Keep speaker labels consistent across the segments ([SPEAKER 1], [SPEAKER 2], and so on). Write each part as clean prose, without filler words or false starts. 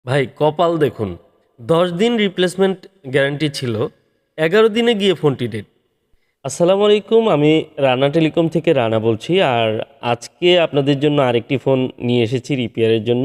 [SPEAKER 1] ভাই কপাল দেখুন, 10 দিন রিপ্লেসমেন্ট গ্যারান্টি ছিল, 11 দিনে গিয়ে ফোনটি ডেড। আসসালামু আলাইকুম, আমি রানা টেলিকম থেকে রানা বলছি। আর আজকে আপনাদের জন্য আরেকটি ফোন নিয়ে এসেছি রিপেয়ারের জন্য।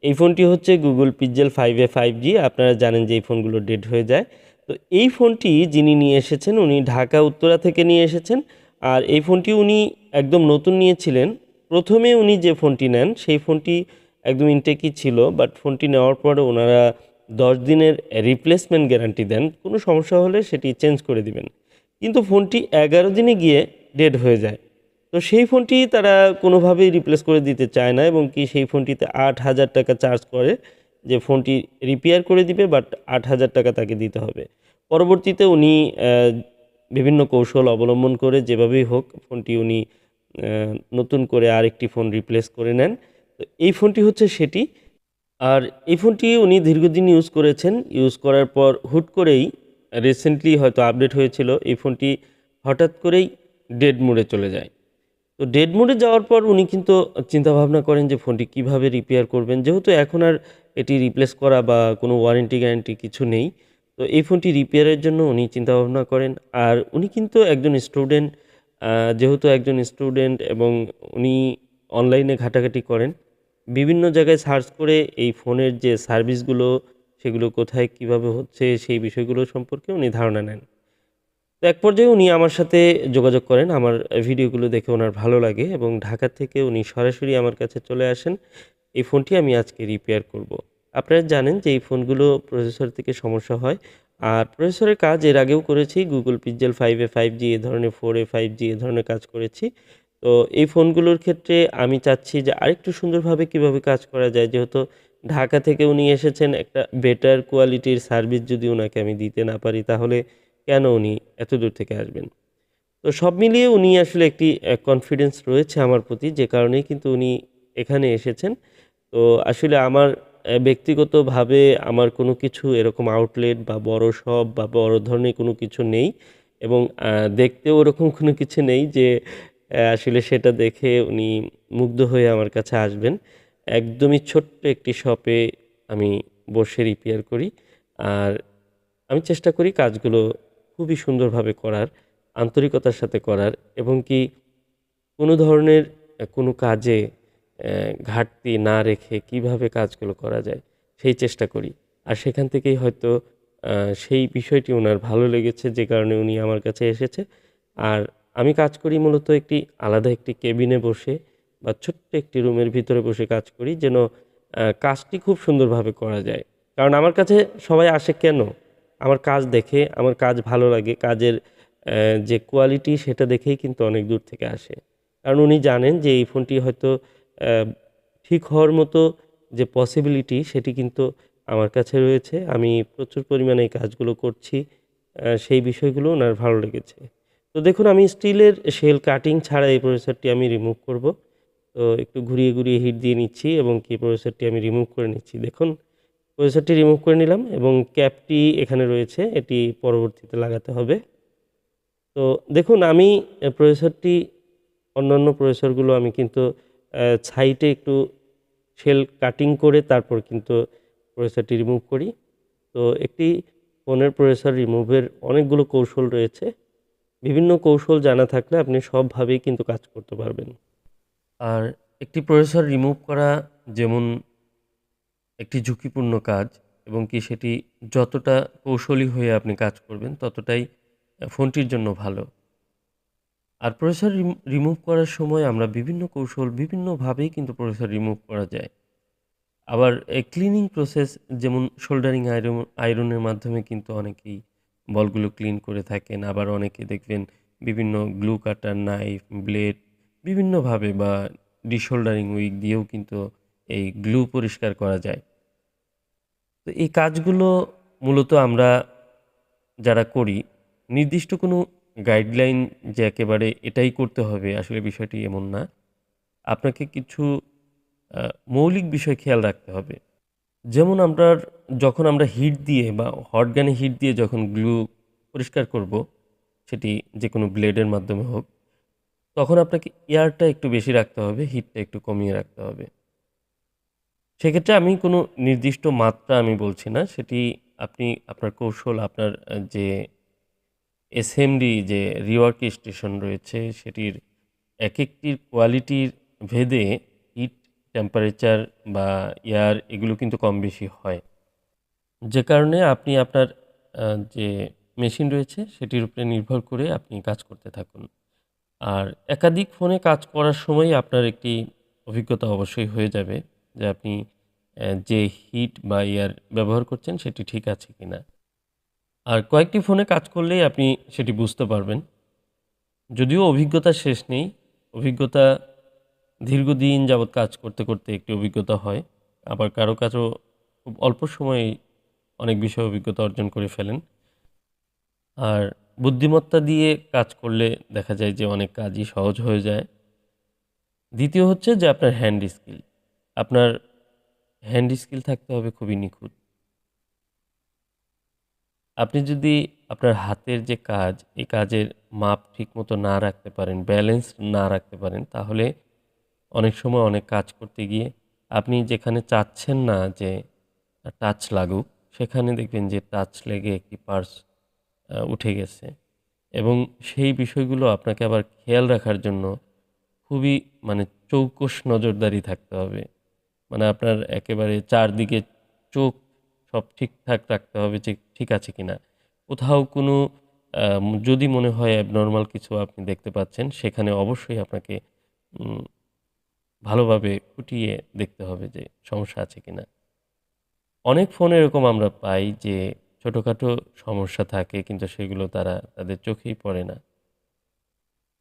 [SPEAKER 1] এই ফোনটি হচ্ছে গুগল পিক্সেল 5a 5G। আপনারা জানেন যে এই ফোনগুলো ডেড হয়ে যায়। তো এই ফোনটি যিনি নিয়ে এসেছেন উনি ঢাকা উত্তরা থেকে নিয়ে এসেছেন। আর এই ফোনটি উনি একদম নতুন নিয়েছিলেন। প্রথমে উনি যে ফোনটি নেন সেই ফোনটি একদম ইনটেকই ছিল, বাট ফোনটি নেওয়ার পরে ওনারা 10 দিনের রিপ্লেসমেন্ট গ্যারান্টি দেন, কোনো সমস্যা হলে সেটি চেঞ্জ করে দিবেন। কিন্তু ফোনটি 11 দিনে গিয়ে ডেড হয়ে যায়। তো সেই ফোনটি তারা কোনোভাবেই রিপ্লেস করে দিতে চায় না, এবং কি সেই ফোনটিতে 8,000 টাকা চার্জ করে যে ফোনটি রিপেয়ার করে দিবে, বাট 8,000 টাকা তাকে দিতে হবে। পরবর্তীতে উনি বিভিন্ন কৌশল অবলম্বন করে যেভাবেই হোক ফোনটি উনি নতুন করে আরেকটি ফোন রিপ্লেস করে নেন। তো এই ফোনটি হচ্ছে সেটি। আর এই ফোনটি উনি দীর্ঘদিন ইউজ করেছেন। ইউজ করার পর হুট করেই রিসেন্টলি হয়তো আপডেট হয়েছিল, এই ফোনটি হঠাৎ করেই ডেড মোডে চলে যায়। তো ডেড মোডে যাওয়ার পর উনি কিন্তু চিন্তাভাবনা করেন যে ফোনটি কিভাবে রিপেয়ার করবেন, যেহেতু এখন আর এটি রিপ্লেস করা বা কোনো ওয়ারেন্টি গ্যারান্টি কিছু নেই। তো এই ফোনটি রিপেয়ারের জন্য উনি চিন্তাভাবনা করেন। আর উনি কিন্তু একজন স্টুডেন্ট, যেহেতু একজন স্টুডেন্ট এবং উনি অনলাইনে ঘাটাঘাটি করেন, বিভিন্ন জায়গায় সার্চ করে এই ফোনের যে সার্ভিসগুলো সেগুলো কোথায় কিভাবে হচ্ছে সেই বিষয়গুলো সম্পর্কে উনি ধারণা নেন। তো এক পর্যায়ে উনি আমার সাথে যোগাযোগ করেন। আমার ভিডিওগুলো দেখে ওনার ভালো লাগে এবং ঢাকা থেকে উনি সরাসরি আমার কাছে চলে আসেন। এই ফোনটি আমি আজকে রিপেয়ার করব। আপনারা জানেন যে এই ফোনগুলো প্রসেসর থেকে সমস্যা হয়। আর প্রসেসরের কাজ এর আগেও করেছি, গুগল পিক্সেল 5a 5G এ ধরনের, 4a 5G এ ধরনের কাজ করেছি। তো এই ফোনগুলোর ক্ষেত্রে আমি চাচ্ছি যে আরেকটু সুন্দরভাবে কিভাবে কাজ করা যায়, যেহেতু ঢাকা থেকে উনি এসেছেন, একটা বেটার কোয়ালিটির সার্ভিস যদি ওনাকে আমি দিতে না পারি তাহলে কেন উনি এত দূর থেকে আসবেন। তো সব মিলিয়ে উনি আসলে একটি কনফিডেন্স রয়েছে আমার প্রতি, যে কারণেই কিন্তু উনি এখানে এসেছেন। তো আসলে আমার ব্যক্তিগতভাবে আমার কোনো কিছু এরকম আউটলেট বা বড় শপ বা বড় ধরনের কোনো কিছু নেই, এবং দেখতেও ওরকম কোনো কিছু নেই যে আসলে সেটা দেখে উনি মুগ্ধ হয়ে আমার কাছে আসবেন। একদমই ছোট্ট একটি শপে আমি বসে রিপেয়ার করি। আর আমি চেষ্টা করি কাজগুলো খুবই সুন্দরভাবে করার, আন্তরিকতার সাথে করার, এবং কি কোনো ধরনের কোনো কাজে ঘাটতি না রেখে কিভাবে কাজগুলো করা যায় সেই চেষ্টা করি। আর সেখান থেকেই হয়তো সেই বিষয়টি ওনার ভালো লেগেছে, যে কারণে উনি আমার কাছে এসেছে। আর আমি কাজ করি মূলত একটি আলাদা একটি কেবিনে বসে বা ছোট্ট একটি রুমের ভিতরে বসে কাজ করি, যেন কাজটি খুব সুন্দরভাবে করা যায়। কারণ আমার কাছে সবাই আসে কেন? আমার কাজ দেখে, আমার কাজ ভালো লাগে, কাজের যে কোয়ালিটি সেটা দেখেই কিন্তু অনেক দূর থেকে আসে। কারণ উনি জানেন যে এই ফোনটি হয়তো আহ, ঠিক হওয়ার মতো যে পসিবিলিটি সেটি কিন্তু আমার কাছে রয়েছে। আমি প্রচুর পরিমাণে এই কাজগুলো করছি, সেই বিষয়গুলো ওনার ভালো লেগেছে। তো দেখুন, আমি স্টিলের শেল কাটিং ছাড়া এই প্রসেসরটি আমি রিমুভ করব। তো একটু ঘুরিয়ে ঘুরিয়ে হিট দিয়ে নিচ্ছি এবং কি প্রসেসরটি আমি রিমুভ করে নিচ্ছি। দেখুন, প্রসেসরটি রিমুভ করে নিলাম এবং ক্যাপটি এখানে রয়েছে, এটি পরবর্তীতে লাগাতে হবে। তো দেখুন, আমি প্রসেসরটি, অন্যান্য প্রসেসরগুলো আমি কিন্তু সাইডে একটু শেল কাটিং করে তারপর কিন্তু প্রসেসরটি রিমুভ করি। তো একটি ফোনের প্রসেসর রিমুভের অনেকগুলো কৌশল রয়েছে। বিভিন্ন কৌশল জানা থাকলে আপনি সবভাবেই কিন্তু কাজ করতে পারবেন। আর একটি প্রসেসর রিমুভ করা যেমন একটি ঝুঁকিপূর্ণ কাজ, এবং কি সেটি যতটা কৌশলী হয়ে আপনি কাজ করবেন ততটাই ফোনটির জন্য ভালো। আর প্রসেসর রিমুভ করার সময় আমরা বিভিন্ন কৌশল, বিভিন্নভাবেই কিন্তু প্রসেসর রিমুভ করা যায়। আবার ক্লিনিং প্রসেস, যেমন সোল্ডারিং আয়রনের মাধ্যমে কিন্তু অনেকেই বলগুলো ক্লিন করে থাকেন। আবার অনেকে দেখবেন বিভিন্ন গ্লু কাটার, নাইফ, ব্লেড বিভিন্নভাবে বা ডিসোল্ডারিং উইক দিয়েও কিন্তু এই গ্লু পরিষ্কার করা যায়। তো এই কাজগুলো মূলত আমরা যারা করি, নির্দিষ্ট কোনো গাইডলাইন যে একেবারে এটাই করতে হবে, আসলে বিষয়টি এমন না। আপনাকে কিছু মৌলিক বিষয় খেয়াল রাখতে হবে। যেমন যখন আমরা হিট দিয়ে বা হট গানে হিট দিয়ে যখন গ্লু পরিষ্কার করব, সেটি যেকোনো ব্লেডের মাধ্যমে হোক, তখন আপনাকে এয়ারটা একটু বেশি রাখতে হবে, হিটটা একটু কমিয়ে রাখতে হবে। সেক্ষেত্রে আমি কোনো নির্দিষ্ট মাত্রা আমি বলছি না। সেটি আপনি আপনার কৌশল, আপনার যে এসএমডি যে রিওয়ার্ক স্টেশন রয়েছে সেটির একেকটির কোয়ালিটির ভেদে হিট, টেম্পারেচার বা এয়ার এগুলো কিন্তু কম বেশি হয়। যে কারণে আপনি আপনার যে মেশিন রয়েছে সেটির উপরে নির্ভর করে আপনি কাজ করতে থাকুন। আর একাধিক ফোনে কাজ করার সময় আপনার একটি অভিজ্ঞতা অবশ্যই হয়ে যাবে যে আপনি যে হিট বা এয়ার ব্যবহার করছেন সেটি ঠিক আছে কিনা। আর কয়েকটি ফোনে কাজ করলেই আপনি সেটি বুঝতে পারবেন। যদিও অভিজ্ঞতা শেষ নেই, অভিজ্ঞতা দীর্ঘদিন যাবৎ কাজ করতে করতে একটি অভিজ্ঞতা হয়। আবার কারো কারো খুব অল্প সময়েই অনেক বিষয়ে অভিজ্ঞতা অর্জন করে ফেলেন। আর বুদ্ধিমত্তা দিয়ে কাজ করলে দেখা যায় যে অনেক কাজই সহজ হয়ে যায়। দ্বিতীয় হচ্ছে যে আপনার হ্যান্ড স্কিল। আপনার হ্যান্ড স্কিল থাকতে হবে খুবই নিখুঁত। আপনি যদি আপনার হাতের যে কাজ, এই কাজের মাপ ঠিকমতো না রাখতে পারেন, ব্যালেন্স না রাখতে পারেন, তাহলে অনেক সময় অনেক কাজ করতে গিয়ে আপনি যেখানে চাচ্ছেন না যে টাচ লাগুক, সেখানে দেখবেন যে টাচ লেগে একটি পার্স উঠে গেছে। এবং সেই বিষয়গুলো আপনাকে আবার খেয়াল রাখার জন্য খুবই মানে চৌকস নজরদারি থাকতে হবে। মানে আপনার একেবারে চারদিকে চোখ সব ঠিকঠাক রাখতে হবে যে ঠিক আছে কিনা। কোথাও কোনো যদি মনে হয় অ্যাবনর্মাল কিছু আপনি দেখতে পাচ্ছেন, সেখানে অবশ্যই আপনাকে উম ভালোভাবে খুঁটিয়ে দেখতে হবে যে সমস্যা আছে কিনা। অনেক ফোন এরকম আমরা পাই যে ছোটখাটো সমস্যা থাকে কিন্তু সেগুলো তারা তাদের চোখেই পড়ে না।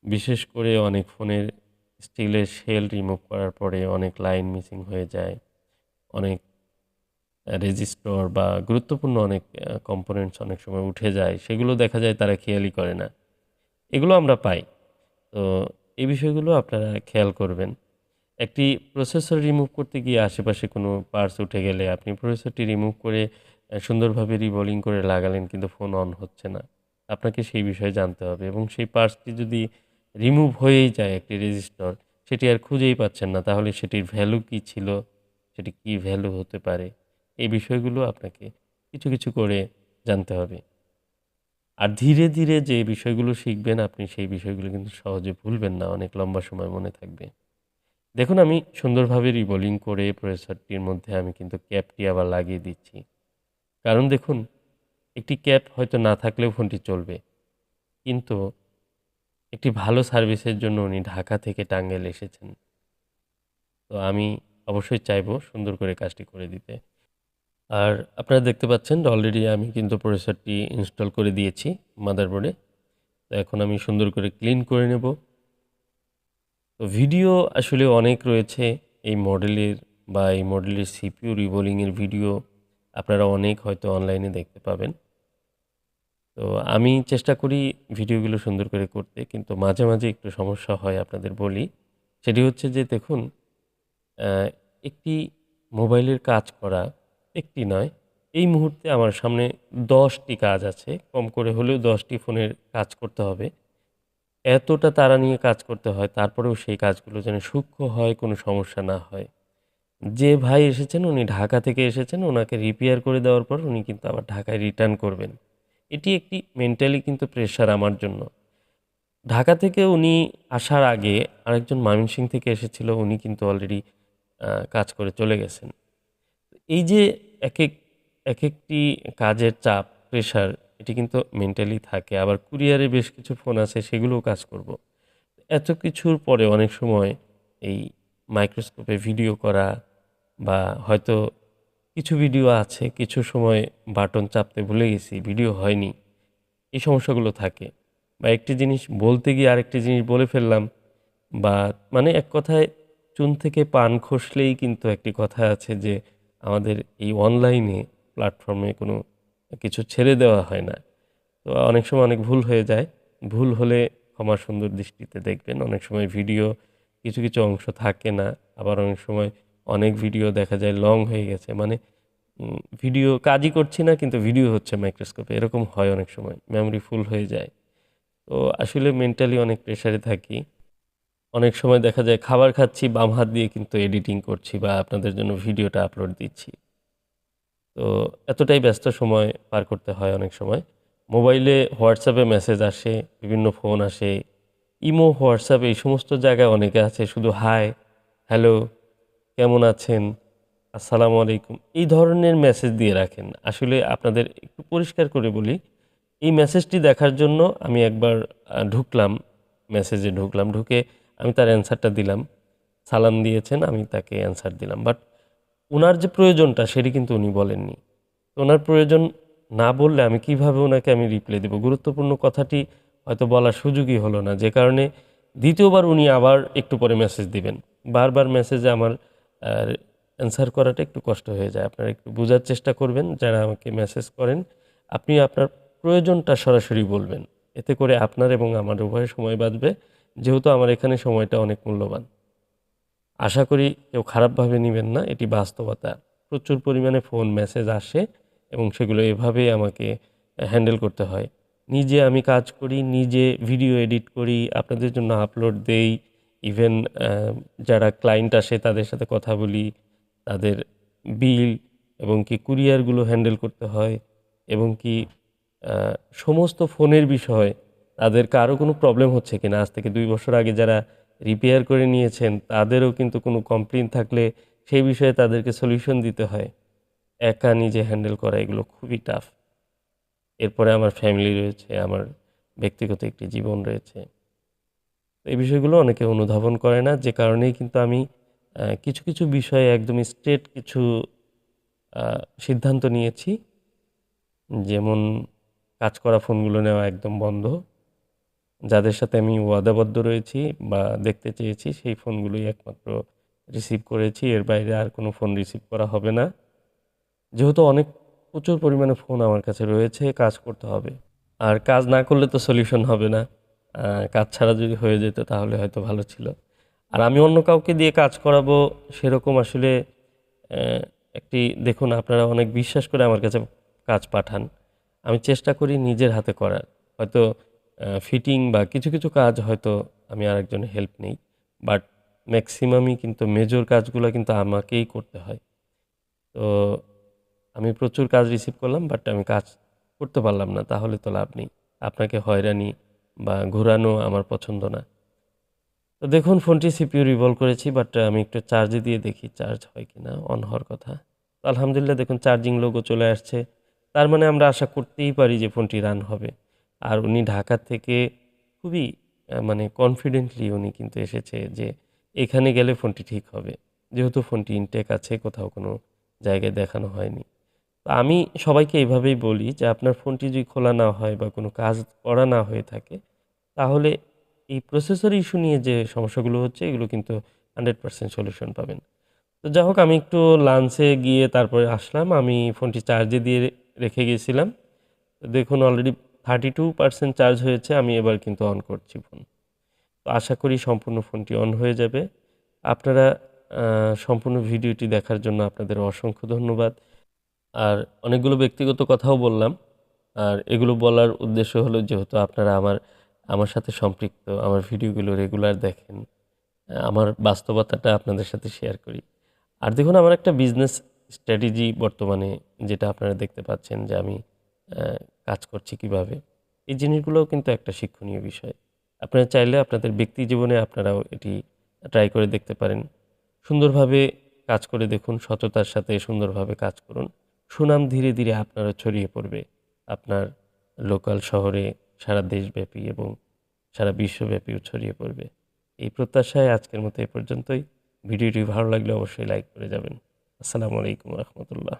[SPEAKER 1] বিশেষ করে অনেক ফোনের স্টিলের শেল রিমুভ করার পরে অনেক লাইন মিসিং হয়ে যায়। অনেক রেজিস্টর বা গুরুত্বপূর্ণ অনেক কম্পোনেন্টস অনেক সময় উঠে যায়। সেগুলো দেখা যায় তারা খেয়ালই করে না। এগুলো আমরা পাই। তো এই বিষয়গুলো আপনারা খেয়াল করবেন। একটি প্রসেসর রিমুভ করতে গিয়ে আশেপাশে কোনো পার্টস উঠে গেলে আপনি প্রসেসরটি রিমুভ করে সুন্দরভাবে রিবোলিং করে লাগালেন কিন্তু ফোন অন হচ্ছে না। আপনাকে সেই বিষয়ে জানতে হবে এবং সেই পার্টসটি যদি রিমুভ হয়েই যায় একটি রেজিস্টর, সেটি আর খুঁজেই পাচ্ছেন না, তাহলে সেটির ভ্যালু কী ছিল, সেটি কী ভ্যালু হতে পারে, এই বিষয়গুলো আপনাকে কিছু কিছু করে জানতে হবে। আর ধীরে ধীরে যে বিষয়গুলো শিখবেন আপনি সেই বিষয়গুলো কিন্তু সহজে ভুলবেন না, অনেক লম্বা সময় মনে থাকবে। দেখুন আমি সুন্দরভাবে রিবোলিং করে প্রসেসরটির মধ্যে আমি কিন্তু ক্যাপটি আবার লাগিয়ে দিচ্ছি। কারণ দেখুন, একটি ক্যাপ হয়তো না থাকলেও ফোনটি চলবে। কিন্তু একটি ভালো সার্ভিসের জন্য উনি ঢাকা থেকে টাঙ্গাইল এসেছেন। তো আমি অবশ্যই চাইবো সুন্দর করে কাজটি করে দিতে। আর আপনারা দেখতে পাচ্ছেন অলরেডি আমি কিন্তু প্রসেসরটি ইনস্টল করে দিয়েছি মাদারবোর্ডে। তো এখন আমি সুন্দর করে ক্লিন করে নেব। তো ভিডিও আসলে অনেক রয়েছে এই মডেলের বা এই মডেলের সিপিইউ রিবোলিংয়ের ভিডিও আপনারা অনেক হয়তো অনলাইনে দেখতে পাবেন। তো আমি চেষ্টা করি ভিডিওগুলো সুন্দর করে করতে, কিন্তু মাঝে মাঝে একটু সমস্যা হয় আপনাদের বলি। সেটি হচ্ছে যে দেখুন, একটি মোবাইলের কাজ করা একটি নয়, এই মুহূর্তে আমার সামনে 10টি কাজ আছে, কম করে হলেও 10টি ফোনের কাজ করতে হবে। এতটা তাড়া নিয়ে কাজ করতে হয়, তারপরেও সেই কাজগুলো যেন সূক্ষ্ম হয়, কোনো সমস্যা না হয়। যে ভাই এসেছেন উনি ঢাকা থেকে এসেছেন, ওনাকে রিপেয়ার করে দেওয়ার পর উনি কিন্তু আবার ঢাকায় রিটার্ন করবেন। এটি একটি মেন্টালি কিন্তু প্রেশার আমার জন্য। ঢাকা থেকে উনি আসার আগে আরেকজন ময়মনসিংহ থেকে এসেছিল, উনি কিন্তু অলরেডি কাজ করে চলে গেছেন। এই যে একেক একেকটি কাজের চাপ, প্রেশার, এটি কিন্তু মেন্টালি থাকে। আবার কুরিয়ারে বেশ কিছু ফোন আছে সেগুলোও কাজ করব। এত কিছুর পরে অনেক সময় এই মাইক্রোস্কোপে ভিডিও করা বা হয়তো কিছু ভিডিও আছে, কিছু সময় বাটন চাপতে ভুলে গেছি, ভিডিও হয়নি। এই সমস্যাগুলো থাকে। বা একটি জিনিস বলতে গিয়ে আরেকটি জিনিস বলে ফেললাম, বা মানে এক কথায় চুন থেকে পান খসলেই কিন্তু একটি কথা আছে যে আমাদের এই অনলাইনে প্ল্যাটফর্মে কোনো কিছু ছেড়ে দেওয়া হয় না। তো অনেক সময় অনেক ভুল হয়ে যায়। ভুল হলে ক্ষমা সুন্দর দৃষ্টিতে দেখবেন। অনেক সময় ভিডিও কিছু কিছু অংশ থাকে না। আবার অনেক সময় অনেক ভিডিও দেখা যায় লং হয়ে গেছে। মানে ভিডিও কাজই করছি না কিন্তু ভিডিও হচ্ছে মাইক্রোস্কোপে, এরকম হয় অনেক সময়। মেমোরি ফুল হয়ে যায়। তো আসলে মেন্টালি অনেক প্রেশারে থাকি। অনেক সময় দেখা যায় খাবার খাচ্ছি, বাম হাত দিয়ে কিন্তু এডিটিং করছি বা আপনাদের জন্য ভিডিওটা আপলোড দিচ্ছি। তো এতটাই ব্যস্ত সময় পার করতে হয় অনেক সময়। মোবাইলে হোয়াটসঅ্যাপে মেসেজ আসে, বিভিন্ন ফোন আসে, ইমো, হোয়াটসঅ্যাপ এই সমস্ত জায়গায় অনেকে আছে শুধু হাই, হ্যালো, কেমন আছেন, আসসালামু আলাইকুম এই ধরনের মেসেজ দিয়ে রাখেন। আসলে আপনাদের একটু পরিষ্কার করে বলি, এই মেসেজটি দেখার জন্য আমি একবার ঢুকলাম, মেসেজে ঢুকলাম, ঢুকে আমি তার অ্যান্সারটা দিলাম। সালাম দিয়েছেন, আমি তাকে অ্যান্সার দিলাম। বাট উনার যে প্রয়োজনটা সেটি কিন্তু উনি বলেননি। তো ওনার প্রয়োজন না বললে আমি কিভাবে ওনাকে আমি রিপ্লাই দেব? গুরুত্বপূর্ণ কথাটি হয়তো বলার সুযোগই হলো না, যে কারণে দ্বিতীয়বার উনি আবার একটু পরে মেসেজ দিবেন। বারবার মেসেজে আমার অ্যান্সার করাটা একটু কষ্ট হয়ে যায়। আপনারা একটু বোঝার চেষ্টা করবেন যারা আমাকে মেসেজ করেন। আপনি আপনার প্রয়োজনটা সরাসরি বলবেন। এতে করে আপনার এবং আমার উভয়ের সময় বাঁচবে, যেহেতু আমার এখানে সময়টা অনেক মূল্যবান। আশা করি কেউ খারাপভাবে নেবেন না, এটি বাস্তবতা। প্রচুর পরিমাণে ফোন মেসেজ আসে এবং সেগুলো এভাবেই আমাকে হ্যান্ডেল করতে হয়। নিজে আমি কাজ করি, নিজে ভিডিও এডিট করি, আপনাদের জন্য আপলোড দেই। ইভেন যারা ক্লায়েন্ট আসে তাদের সাথে কথা বলি, তাদের বিল এবং কি কুরিয়ারগুলো হ্যান্ডেল করতে হয়, এবং কি সমস্ত ফোনের বিষয়, তাদের কারো কোনো প্রবলেম হচ্ছে কিনা, আজ থেকে 2 বছর আগে যারা রিপেয়ার করে নিয়েছেন তাদেরও কিন্তু কোনো কমপ্লেইন থাকলে সেই বিষয়ে তাদেরকে সলিউশন দিতে হয়। একা নিজে হ্যান্ডেল করা এগুলো খুবই টাফ। এরপরে আমার ফ্যামিলি রয়েছে, আমার ব্যক্তিগত একটি জীবন রয়েছে। তো এই বিষয়গুলো অনেকে অনুধাবন করে না, যে কারণেই কিন্তু আমি কিছু কিছু বিষয়ে একদমই স্ট্রেট কিছু সিদ্ধান্ত নিয়েছি। যেমন কাজ করা ফোনগুলো নেওয়া একদম বন্ধ। যাদের সাথে আমি ওয়াদাবদ্ধ রয়েছি বা দেখতে চেয়েছি সেই ফোনগুলোই একমাত্র রিসিভ করেছি। এর বাইরে আর কোনো ফোন রিসিভ করা হবে না। যেহেতু প্রচুর পরিমাণে ফোন আমার কাছে রয়েছে, কাজ করতে হবে। আর কাজ না করলে তো সলিউশন হবে না। কাজ ছাড়া যদি হয়ে যেত তাহলে হয়তো ভালো ছিল। আর আমি অন্য কাউকে দিয়ে কাজ করাবো সেরকম আসলে একটি, দেখুন আপনারা অনেক বিশ্বাস করে আমার কাছে কাজ পাঠান। আমি চেষ্টা করি নিজের হাতে করার। হয়তো ফিটিং বা কিছু কিছু কাজ হয়তো আমি আরেকজনের হেল্প নেই, বাট ম্যাক্সিমামই কিন্তু মেজর কাজগুলো কিন্তু আমাকেই করতে হয়। তো আমি প্রচুর কাজ রিসিভ করলাম, বাট আমি কাজ করতে পারলাম না, তাহলে তো লাভ নেই। আপনাকে হয়রানি বা ঘোরানো আমার পছন্দ না। তো দেখুন ফোনটি সিপিইউ রিভলভ করেছি, বাট আমি একটু চার্জে দিয়ে দেখি চার্জ হয় কিনা, অন হওয়ার কথা। তো আলহামদুলিল্লাহ দেখুন চার্জিং লোগো চলে আসছে। তার মানে আমরা আশা করতেই পারি যে ফোনটি রান হবে। আর উনি ঢাকা থেকে খুবই মানে কনফিডেন্টলি উনি কিন্তু এসেছে যে এখানে গেলে ফোনটি ঠিক হবে, যেহেতু ফোনটি ইনটেক আছে, কোথাও কোনো জায়গায় দেখানো হয়নি। তো আমি সবাইকে এইভাবেই বলি যে আপনার ফোনটি যদি খোলা না হয় বা কোনো কাজ করা না হয়ে থাকে, তাহলে এই প্রসেসর ইস্যু নিয়ে যে সমস্যাগুলো হচ্ছে এগুলো কিন্তু 100% সলিউশন পাবেন। তো যাই হোক, আমি একটু লাঞ্চে গিয়ে তারপরে আসলাম। আমি ফোনটি চার্জে দিয়ে রেখে গিয়েছিলাম। তো দেখুন অলরেডি 32% চার্জ হয়েছে। আমি এবার কিন্তু অন করছি ফোন। তো আশা করি সম্পূর্ণ ফোনটি অন হয়ে যাবে। আপনারা সম্পূর্ণ ভিডিওটি দেখার জন্য আপনাদের অসংখ্য ধন্যবাদ। আর অনেকগুলো ব্যক্তিগত কথাও বললাম। আর এগুলো বলার উদ্দেশ্য হলো, যেহেতু আপনারা আমার সাথে সম্পৃক্ত, আমার ভিডিওগুলো রেগুলার দেখেন, আমার বাস্তবতাটা আপনাদের সাথে শেয়ার করি। আর দেখুন আমার একটা বিজনেস স্ট্র্যাটেজি বর্তমানে, যেটা আপনারা দেখতে পাচ্ছেন যে আমি কাজ করছি কিভাবে। এই জিনিসগুলোও কিন্তু একটা শিক্ষণীয় বিষয়। আপনারা চাইলে আপনাদের ব্যক্তি জীবনে আপনারাও এটি ট্রাই করে দেখতে পারেন। সুন্দরভাবে কাজ করে দেখুন, সততার সাথে সুন্দরভাবে কাজ করুন। সুনাম ধীরে ধীরে আপনারও ছড়িয়ে পড়বে আপনার লোকাল শহরে, সারা দেশব্যাপী এবং সারা বিশ্বব্যাপীও ছড়িয়ে পড়বে। এই প্রত্যাশায় আজকের মতো এ পর্যন্তই। ভিডিওটি ভালো লাগলে অবশ্যই লাইক করে যাবেন। আসসালামু আলাইকুম রহমতুল্লাহ।